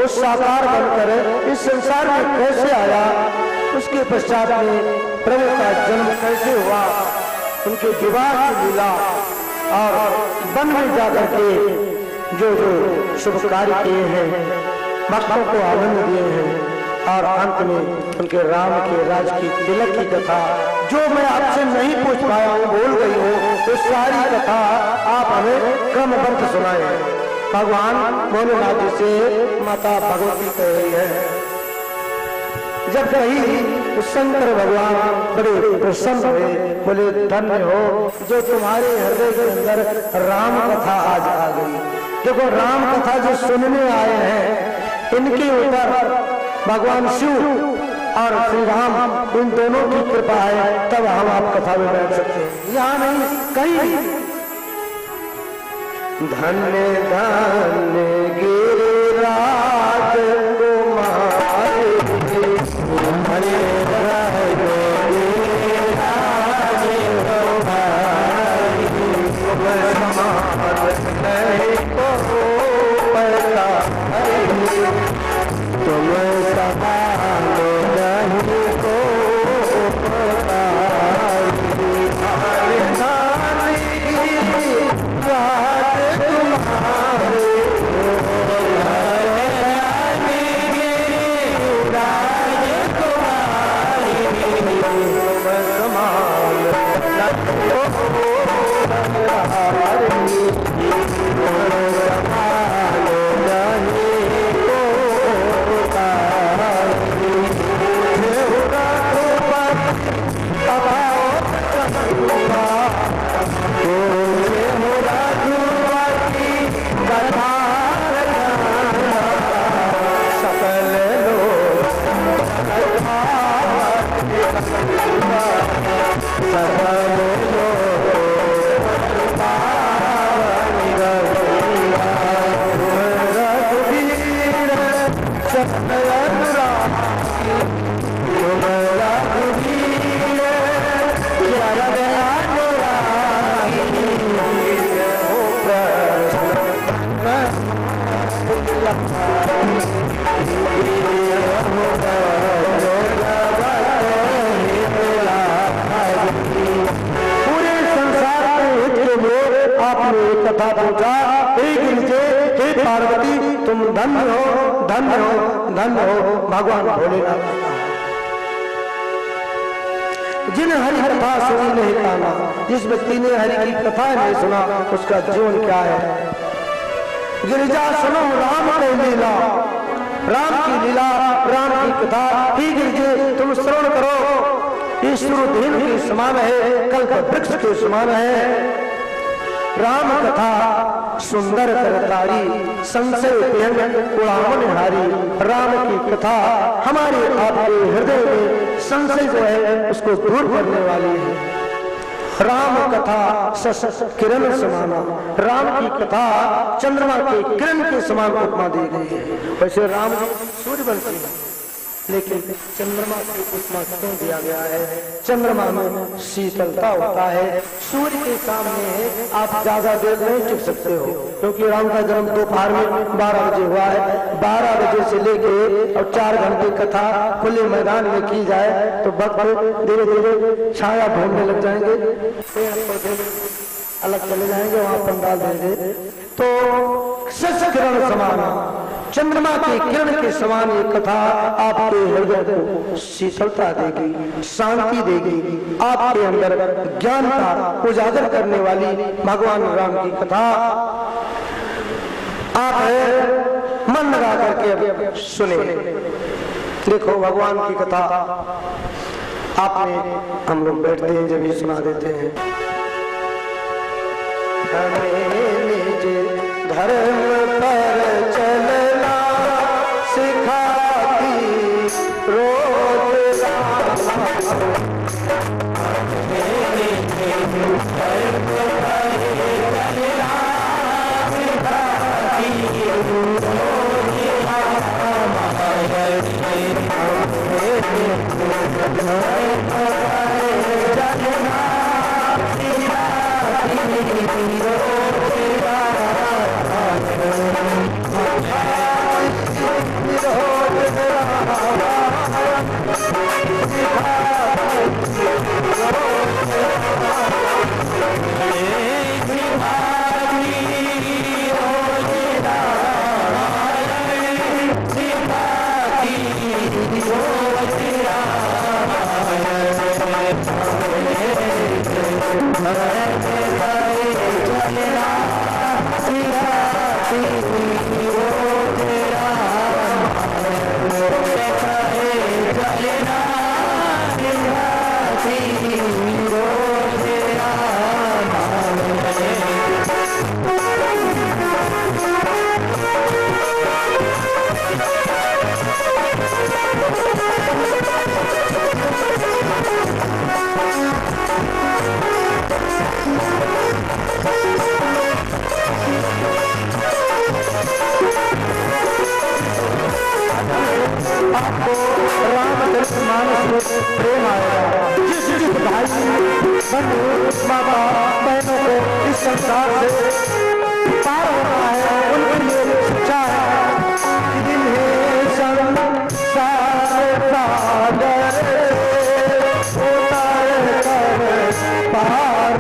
वो साकार बनकर इस संसार में कैसे आया, उसके पश्चात में प्रभु का जन्म कैसे हुआ, उनके विवाह की लीला और वन में जाकर के जो जो शुभ कार्य किए हैं, भक्तों को आनंद दिए हैं, और अंत में उनके राम के राज की तिलक की कथा जो मैं आपसे नहीं पूछ पाया हूँ, भूल गई हूँ, तो सारी कथा आप हमें क्रमबद्ध सुनाए। भगवान भोलेनाथ जी से माता भगवती कह रही है, जब कही तो शंकर भगवान बड़े प्रसन्न हुए, बोले धन्य हो जो तुम्हारे हृदय के अंदर राम कथा आज आ गई। देखो राम कथा जो सुनने आए हैं, इनके ऊपर भगवान शिव और श्री राम इन दोनों की कृपा है, तब हम आप कथा में बैठ सकते हैं, यहाँ नहीं कहीं। धन्य धन्य गिरिराज कुमारी, धन्य कथा पहुंचा, हे गिरिजे, हे पार्वती, तुम धन्य हो, धन्य हो, धन्य हो भगवान भोलेनाथ। जिन हरि कथा सुनी नहीं पाना, जिस व्यक्ति ने हरि की कथा नहीं सुना, उसका जीवन क्या है। गिरिजा सुनो राम की लीला, राम की लीला, राम की कथा, हे गिरिजे तुम श्रवण करो। ये सूर्यधीन के समान है, कल्प वृक्ष के समान है। राम कथा सुंदर करतारी, संशय उड़ावन हारी। राम की कथा हमारे आपके हृदय में संशय जो है उसको दूर करने वाली है। राम कथा किरण समाना, राम की कथा चंद्रमा के किरण के समान उपमा दी गई है। वैसे राम सूर्यवंशी है, लेकिन चंद्रमा की उपमा क्यों दिया गया है। चंद्रमा में शीतलता होता है, सूर्य के सामने आप ज्यादा देर नहीं टिक सकते हो, क्योंकि राम का जन्म दोपहर में 12 बजे हुआ है। 12 बजे से लेके और 4 घंटे कथा खुले मैदान में की जाए तो भक्त धीरे धीरे छाया ढूंढने लग जाएंगे, पेड़ पौधे अलग चले जाएंगे, वहां पंडाल देंगे। तो सच किरण समाना, चंद्रमा के किरण के समान ये कथा आपके हृदय को शीतलता देगी, शांति देगी, आपके अंदर ज्ञान का उजागर करने वाली भगवान राम की कथा आप मन लगा करके सुने। देखो भगवान की कथा आपने, हम लोग बैठते हैं जब ही सुना देते हैं। धर्म पर चलना सिखाती रोज रामचरितमानस में प्रेम आएगा। जिस जिस भाई बंधु माता बहनों को इस संसार से पार होना है उनके लिए शिक्षा है कि दिन है संसार सागर होता है पार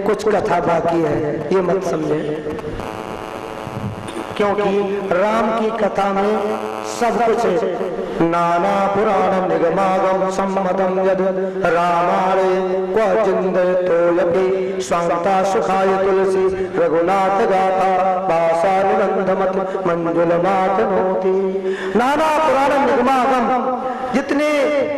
कुछ कथा बाकी है, ये मत समझे, क्योंकि राम की कथा में सब कुछ है। नाना पुराण निगमागम सम्मतम यद रामायणे क्वचिन्तो यपि स्वांता सुखाय तुलसी रघुनाथ गाथा भाषानुबंधमत मंजुल मातनोति। नाना पुराण निगमागम, जितने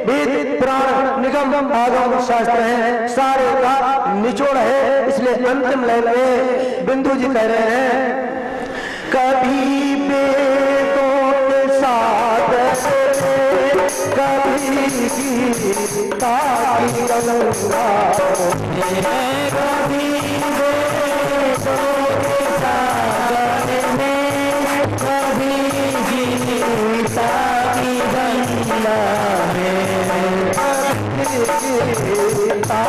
वेद पुराण निगम आगम शास्त्र हैं सारे का निचोड़ है। इसलिए अंतिम लाइन में बिंदु जी कह रहे हैं, कभी वेदों के साथ कभी गीता की गंगा, कभी वेदों के सागर में सीता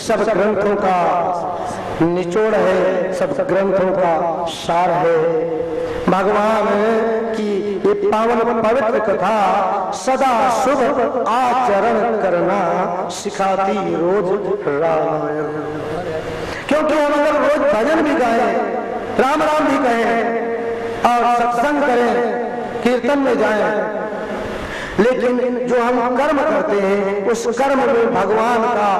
सब ग्रंथों का निचोड़ है, सब ग्रंथों का सार है। भगवान की ये पावन पवित्र कथा सदा शुभ आचरण करना सिखाती रोज रामायण। क्योंकि हम अगर रोज भजन भी गाएं, राम राम भी कहें और सत्संग करें, कीर्तन में जाएं, लेकिन जो हम कर्म करते हैं उस कर्म में भगवान का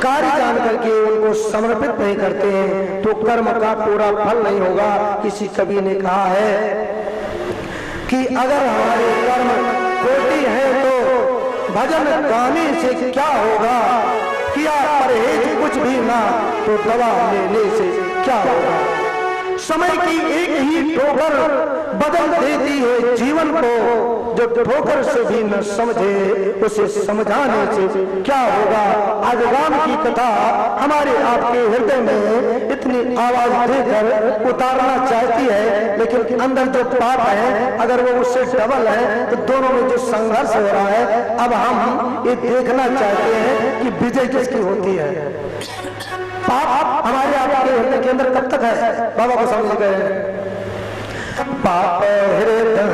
कार्य जान करके उनको समर्पित नहीं करते हैं तो कर्म का पूरा फल नहीं होगा। किसी कवि ने कहा है कि अगर हमारे कर्म खोटी है तो भजन गाने से क्या होगा, किया परहेज कुछ भी ना तो दवा लेने से क्या होगा। समय की एक ही ठोकर बदल देती है जीवन को, जो ठोकर से भी न समझे उसे समझाने से क्या होगा। आज राम की कथा हमारे आपके हृदय में इतनी आवाज देकर उतारना चाहती है, लेकिन अंदर जो पाप है अगर वो उससे डबल है तो दोनों में जो संघर्ष हो रहा है, अब हम ये देखना चाहते हैं कि विजय किसकी होती है। पाप हमारे आपके हृदय के अंदर कब तक है, बाबा को समझ गए। पाप हृदय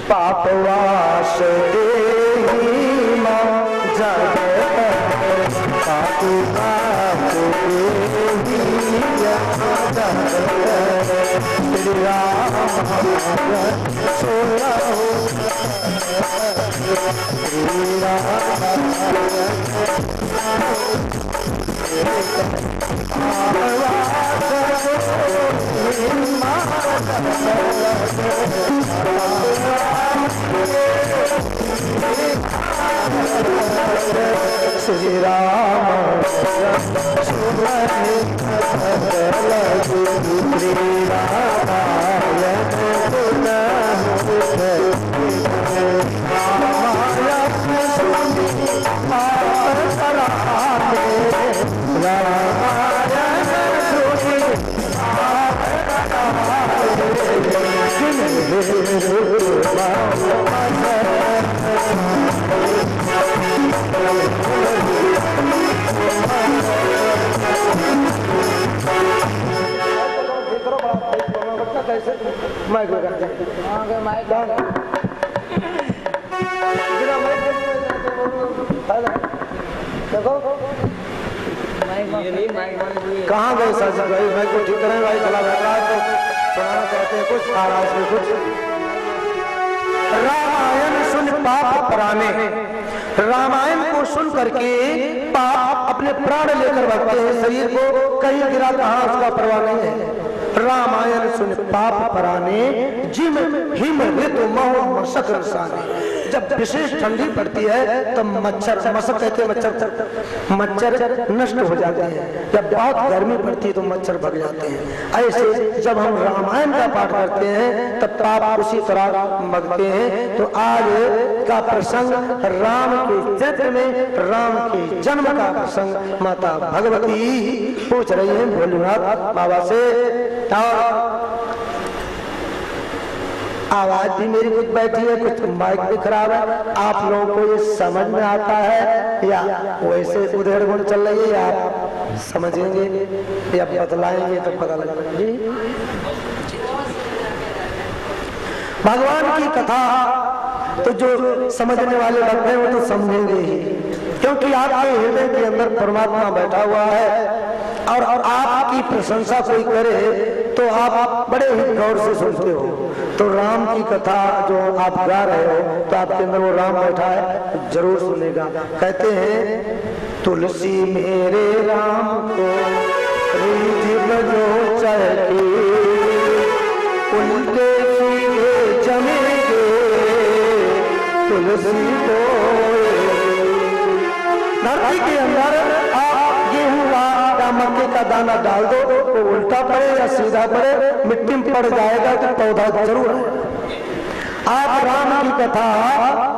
पाप वास देहि मां जगत पाप श्री राम सोना श्री श्री राम माइक लगा माइक कहाँ गए सर भाई, माइक को ठीक करें भाई, चला बैठ रहा है तो सुनाना चाहते हैं कुछ आ रहा है इसमें कुछ। रामायण सुन पाप पराने, रामायण को सुन करके पाप अपने प्राण लेकर भागते हैं, शरीर को कहीं गिरा कहाँ उसका परवाह नहीं है। रामायण सुन पाप पराने जिम हिम ऋतु महो मशक रसाने। जब विशेष ठंडी पड़ती है तो मच्छर मशक कहते हैं, मच्छर नष्ट हो जाते हैं। जब बहुत गर्मी पड़ती है तो मच्छर भग जाते हैं। ऐसे जब हम रामायण का पाठ करते हैं तब पाप उसी तरह भगते हैं। तो आज का प्रसंग राम के चरित्र में, राम के जन्म का प्रसंग माता भगवती पूछ रही है भोलेनाथ बाबा से। और आवाज भी मेरी कुछ बैठी है, कुछ माइक भी खराब है। आप लोगों को ये समझ में आता है या वैसे उधेड़ गुण चल रही है, या आप समझेंगे या बतलाएंगे तो पता लगेगा। जी, भगवान की कथा तो जो समझने वाले भक्त हैं वो तो समझेंगे ही, क्योंकि आपके हृदय के अंदर परमात्मा बैठा हुआ है। और आपकी प्रशंसा कोई करे तो आप बड़े ही गौर से सुनते हो। तो राम की कथा जो आप गा रहे हो तो आपके अंदर वो राम बैठा है, जरूर सुनेगा। कहते हैं तुलसी मेरे राम को रिझ बजो चहकी, उल्टे सीधे जमेंगे तुलसी को। धरती के अंदर आप गेहूं या मक्के का दाना डाल दो तो उल्टा पड़े या सीधा पड़े, मिट्टी में पड़ जाएगा तो पौधा जरूर है। आप राम की कथा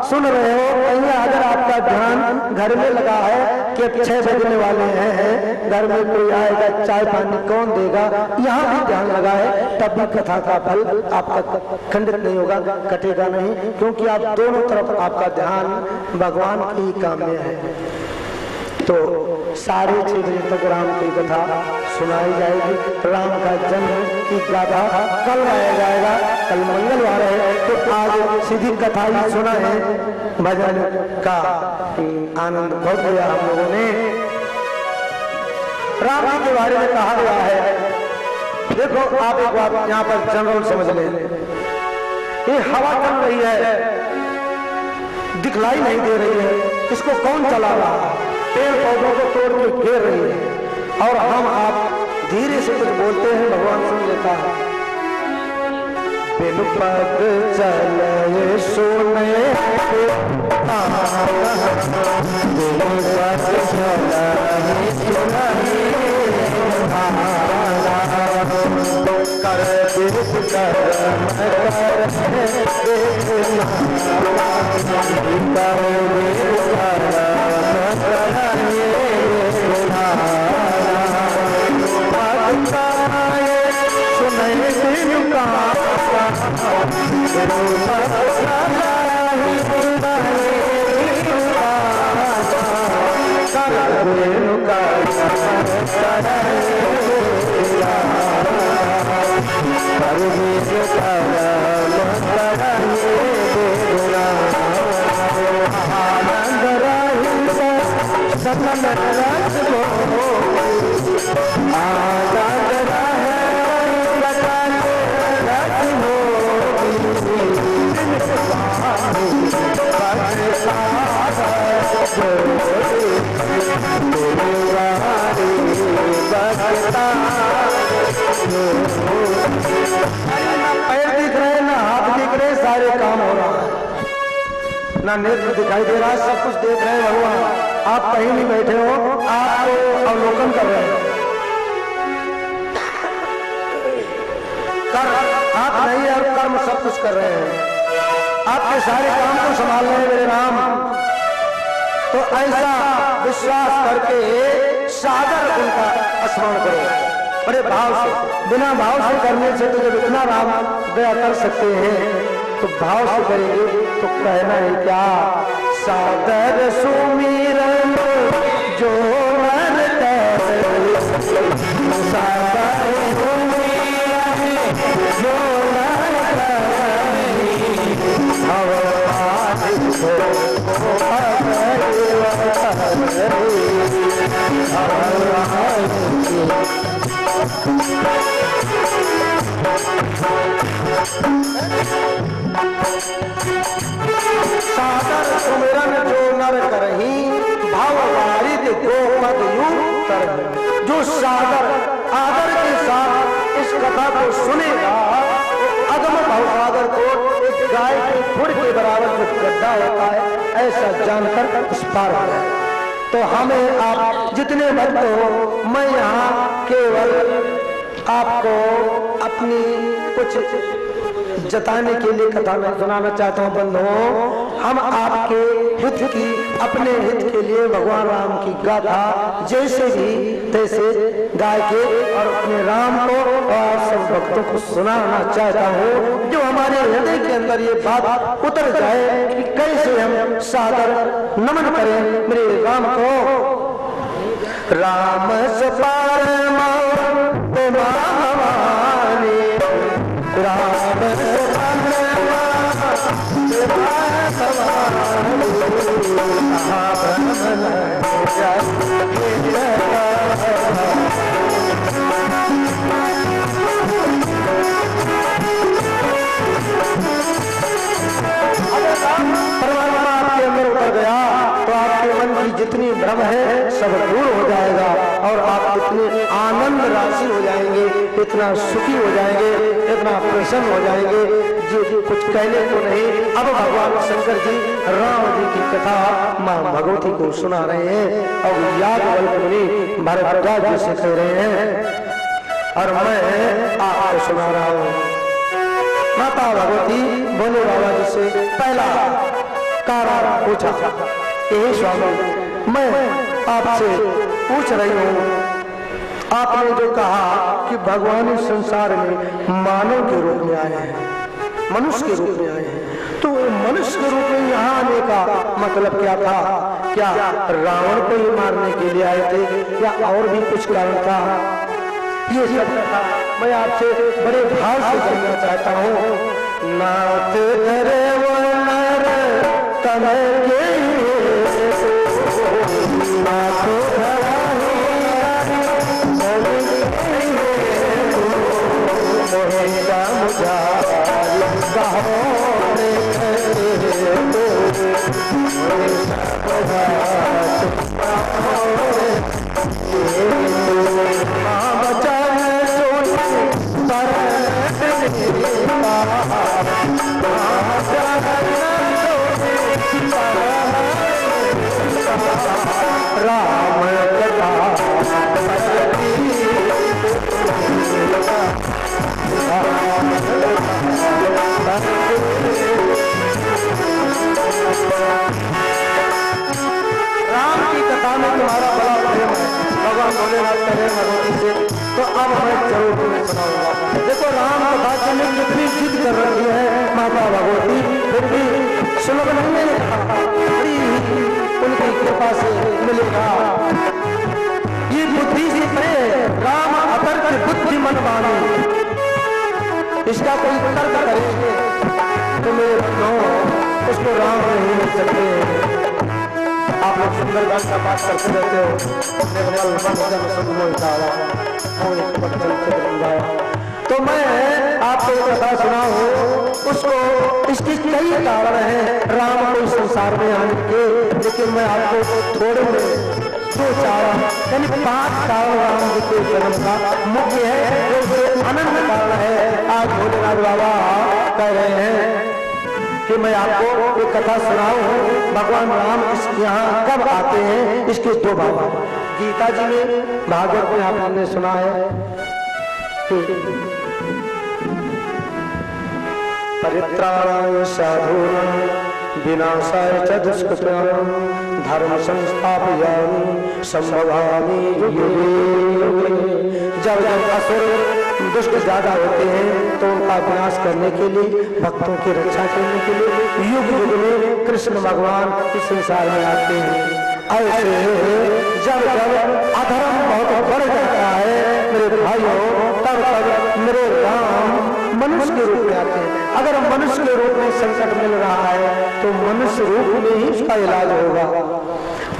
सुन रहे हो, कहीं अगर आपका ध्यान घर में लगा है कि 6 बजने वाले हैं, घर में कोई आएगा, चाय पानी कौन देगा, यहाँ भी ध्यान लगा है, तब भी कथा का फल आपका खंडित नहीं होगा, कटेगा नहीं, क्योंकि आप दोनों तरफ आपका ध्यान भगवान की काम में है। तो 6:30 बजे तक राम की कथा सुनाई जाएगी। राम का जन्म की गाथा कल गाया जाएगा, कल मंगलवार है तो आज सीधी कथा ही सुना है। भजन का आनंद बहुत लिया हम लोगों ने। राम जी के बारे में कहा गया है, देखो आप एक बार यहाँ पर जनरल समझ लें, ये हवा चल रही है, दिखलाई नहीं दे रही है, इसको कौन चला रहा है? पेड़ पौधों को तोड़ के घेर रही है, और हम आप धीरे से कुछ बोलते हैं, भगवान सुन लेता है। बिन पग चले सुने कर ना नेत्र दिखाई दे रहा है, सब कुछ देख रहे हैं भगवान। आप कहीं नहीं बैठे हो, आप तो अवलोकन कर रहे हैं। कर आप नहीं और कर्म सब कुछ कर रहे हैं, आपके सारे काम को संभाल रहे हैं मेरे राम। तो ऐसा विश्वास करके सागर उनका स्मरण करो बड़े भाव से। बिना भाव से करने से तो जब इतना राम दया कर सकते हैं तो भाव से करेंगे तो कहना है क्या? सादर सुमिरन जो मन करे, सादर सुमिरन जो मन करे, अवतार सादर सुमिरन जो नर करही, भाव वारिद को पद यू करही। जो सादर आदर के साथ इस कथा को सुनेगा, अगम भाव सागर को एक गाय के खुर के बराबर कुछ गड्ढा होता है, ऐसा जानकर उस पार हो गए। तो हमें आप जितने भक्त हो, मैं यहाँ केवल आपको अपनी कुछ जताने के लिए कथा में सुनाना चाहता हूँ। बंधुओं, हम आपके हित की, अपने हित के लिए भगवान राम की गाथा जैसे भी तैसे गाय के और अपने राम को और सब भक्तों को सुनाना चाहता हूँ, जो हमारे हृदय के अंदर ये बात उतर जाए कि कैसे हम सादर नमन करें मेरे राम को। राम सपार जितनी भ्रम है सब दूर हो जाएगा और आप इतने आनंद राशि हो जाएंगे, इतना सुखी हो जाएंगे, इतना प्रसन्न हो जाएंगे जी कुछ कहने को नहीं। अब भगवान शंकर जी राम जी की कथा माँ भगवती को सुना रहे हैं और याज्ञवल्क्य मुनि भरद्वाज जी से कह रहे हैं और मैं आपको सुना रहा हूँ। माता भगवती बोले बाबा जी से पहला कारण पूछा, हे स्वामी मैं आपसे पूछ रही हूँ, आपने जो कहा कि भगवान इस संसार में मानव के रूप में आए हैं, मनुष्य के रूप में आए हैं, तो मनुष्य के रूप में यहाँ आने का मतलब क्या था? क्या रावण को ही मारने के लिए आए थे या और भी कुछ कारण था? ये सब था मैं आपसे बड़े भाव से जानना चाहता हूँ। नाथ धरे वो नर तनय के तो अब मैं जरूर तुम्हें सुनाऊंगा। देखो राम कथा के लिए कितनी जिद कर रही है माता भगवती, फिर भी सुलभ नहीं है, उनकी कृपा से मिलेगा। ये बुद्धि से करे राम अतर्क बुद्धि मन बानी, इसका कोई तर्क करेंगे तो मेरे बंधुओं उसको राम नहीं मिल सकते। आप लोग सुंदरकांड का पाठ करते रहते हो, तो मैं आपको कथा सुनाऊं, उसको इसकी कई कारण है राम को इस संसार में आने के, लेकिन मैं आपको थोड़े में दो चार यानी 5 कारण राम जी के जन्म का मुख्य है, जो अनंत कारण है। आज भोलेनाथ बाबा कह रहे हैं कि मैं आपको एक कथा सुनाऊं, भगवान राम यहाँ कब आते हैं, इसके 2 भाग। गीता जी में, भागवत में आपने सुना है कि परित्राणाय साधूनां विनाशाय च दुष्कृताम् धर्म संस्थापयामि संभवामि युगे युगे। जब जब असुर दुष्ट ज्यादा होते हैं तो उनका विनाश करने के लिए, भक्तों की रक्षा करने के लिए युग युग में कृष्ण भगवान इस संसार में आते हैं। ऐसे जब जब अधर्म बहुत बढ़ जाता है मेरे भाइयों, तब तब मेरे राम मनुष्य के रूप में आते हैं। अगर मनुष्य के रूप में संकट मिल रहा है तो मनुष्य रूप में ही उसका इलाज होगा।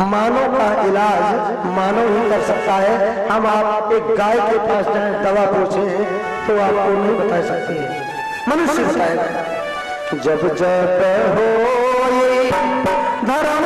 मानव का इलाज मानव ही कर सकता है। हम आप एक गाय के पास जाए दवा पूछे तो आपको नहीं बता सकते हैं, मनुष्य बताएगा। जब जब हो धर्म